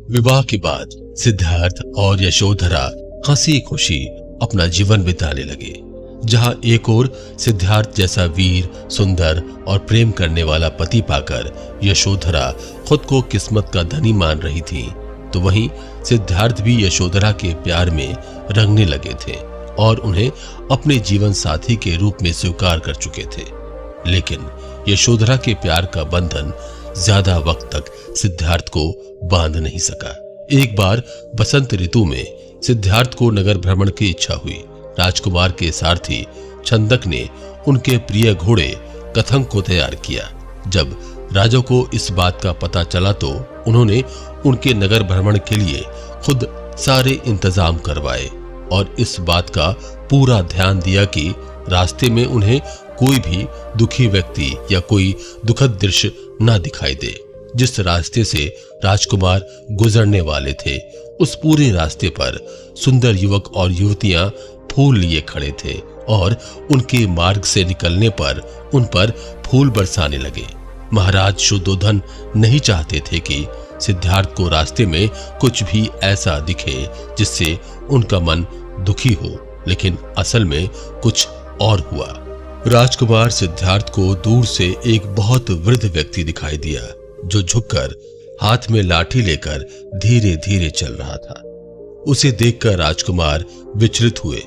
विवाह के बाद सिद्धार्थ और यशोधरा हंसी खुशी अपना जीवन बिताने लगे। जहां एक ओर सिद्धार्थ जैसा वीर, सुंदर और प्रेम करने वाला पति पाकर यशोधरा खुद को किस्मत का धनी मान रही थी, तो वहीं सिद्धार्थ भी यशोधरा के प्यार में रंगने लगे थे और उन्हें अपने जीवन साथी के रूप में स्वीकार कर चुके थे। लेकिन यशोधरा के प्यार का बंधन ज्यादा वक्त तक सिद्धार्थ को बांध नहीं सका। एक बार बसंत ऋतु में सिद्धार्थ को नगर भ्रमण की इच्छा हुई। राजकुमार के सारथी छंदक ने उनके प्रिय घोड़े कथंग को तैयार किया। जब राजा को इस बात का पता चला तो उन्होंने उनके नगर भ्रमण के लिए खुद सारे इंतजाम करवाए और इस बात का पूरा ध्यान दिया कि रास्ते में उन्हें कोई भी दुखी व्यक्ति या कोई दुखद दृश्य न दिखाई दे। जिस रास्ते से राजकुमार गुजरने वाले थे उस पूरे रास्ते पर सुंदर युवक और युवतियां फूल लिए खड़े थे और उनके मार्ग से निकलने पर उन पर फूल बरसाने लगे। महाराज शुद्धोधन नहीं चाहते थे कि सिद्धार्थ को रास्ते में कुछ भी ऐसा दिखे जिससे उनका मन दुखी हो, लेकिन असल में कुछ और हुआ। राजकुमार सिद्धार्थ को दूर से एक बहुत वृद्ध व्यक्ति दिखाई दिया जो झुककर हाथ में लाठी लेकर धीरे धीरे चल रहा था। उसे देखकर राजकुमार विचलित हुए।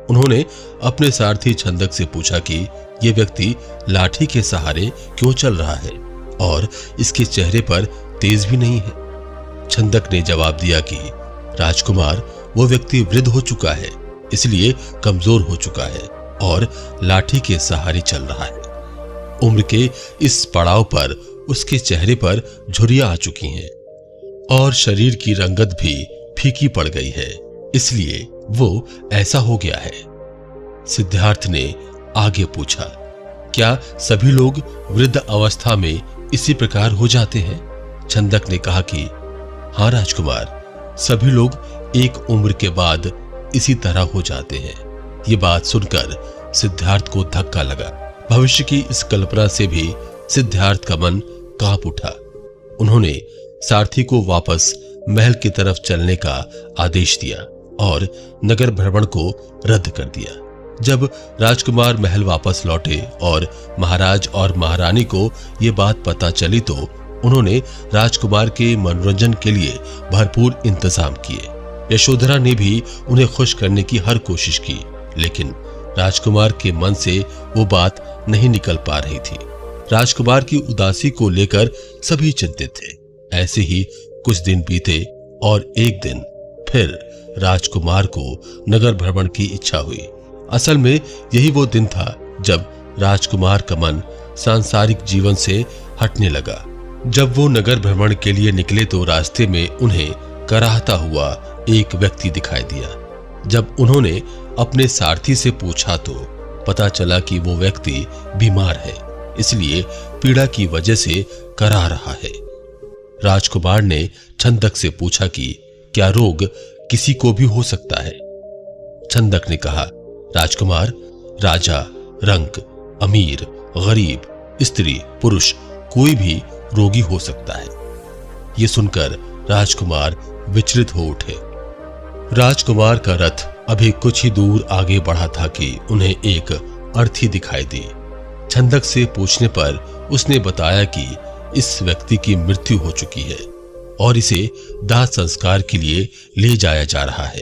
उन्होंने अपने सारथी छंदक से पूछा कि यह व्यक्ति लाठी के सहारे क्यों चल रहा है और इसके चेहरे पर तेज भी नहीं है। छंदक ने जवाब दिया कि राजकुमार, वो व्यक्ति वृद्ध हो चुका है, इसलिए कमजोर हो चुका है और लाठी के सहारे चल रहा है। उम्र के इस पड़ाव पर उसके चेहरे पर झुर्रियां आ चुकी हैं और शरीर की रंगत भी फीकी पड़ गई है, इसलिए वो ऐसा हो गया है। सिद्धार्थ ने आगे पूछा, क्या सभी लोग वृद्ध अवस्था में इसी प्रकार हो जाते हैं? छंदक ने कहा कि हाँ राजकुमार, सभी लोग एक उम्र के बाद इसी तरह हो जाते हैं। ये बात सुनकर सिद्धार्थ को धक्का लगा। भविष्य की इस कल्पना से भी सिद्धार्थ का मन कांप उठा। उन्होंने सारथी को वापस महल की तरफ चलने का आदेश दिया और नगर भ्रमण को रद्द कर दिया। जब राजकुमार महल वापस लौटे और महाराज और महारानी को यह बात पता चली तो उन्होंने राजकुमार के मनोरंजन के लिए भरपूर इंतजाम किए। यशोधरा ने भी उन्हें खुश करने की हर कोशिश की, लेकिन राजकुमार के मन से वो बात नहीं निकल पा रही थी। राजकुमार की उदासी को लेकर सभी चिंतित थे। ऐसे ही कुछ दिन बीते और एक दिन फिर राजकुमार को नगर भ्रमण की इच्छा हुई। असल में यही वो दिन था जब राजकुमार का मन सांसारिक जीवन से हटने लगा। जब वो नगर भ्रमण के लिए निकले तो रास्ते में उन्हें कराहता हुआ एक व्यक्ति दिखाई दिया। जब उन्होंने अपने सारथी से पूछा तो पता चला कि वो व्यक्ति बीमार है, इसलिए पीड़ा की वजह से कराह रहा है। राजकुमार ने छंदक से पूछा कि क्या रोग किसी को भी हो सकता है? छंदक ने कहा, राजकुमार, राजा, रंक, अमीर, गरीब, स्त्री, पुरुष, कोई भी रोगी हो सकता है। ये सुनकर राजकुमार विचलित हो उठे। राजकुमार का रथ अभी कुछ ही दूर आगे बढ़ा था कि उन्हें एक अर्थी दिखाई दी। छंदक से पूछने पर उसने बताया कि इस व्यक्ति की मृत्यु हो चुकी है और इसे दाह संस्कार के लिए ले जाया जा रहा है।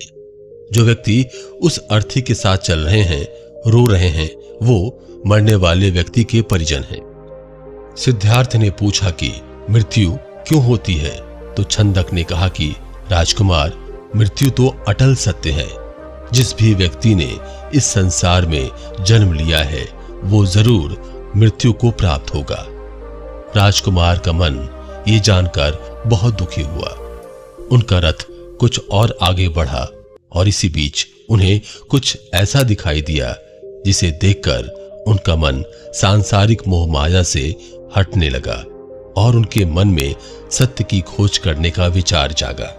जो व्यक्ति उस अर्थी के साथ चल रहे हैं, रो रहे हैं, वो मरने वाले व्यक्ति के परिजन हैं। सिद्धार्थ ने पूछा कि मृत्यु क्यों होती है? तो छंदक ने कहा कि राजकुमार, मृत्यु तो अटल सत्य है। जिस भी व्यक्ति ने इस संसार में जन्म लिया है वो जरूर मृत्यु को प्राप्त होगा। राजकुमार का मन ये जानकर बहुत दुखी हुआ। उनका रथ कुछ और आगे बढ़ा और इसी बीच उन्हें कुछ ऐसा दिखाई दिया जिसे देखकर उनका मन सांसारिक मोह माया से हटने लगा और उनके मन में सत्य की खोज करने का विचार जागा।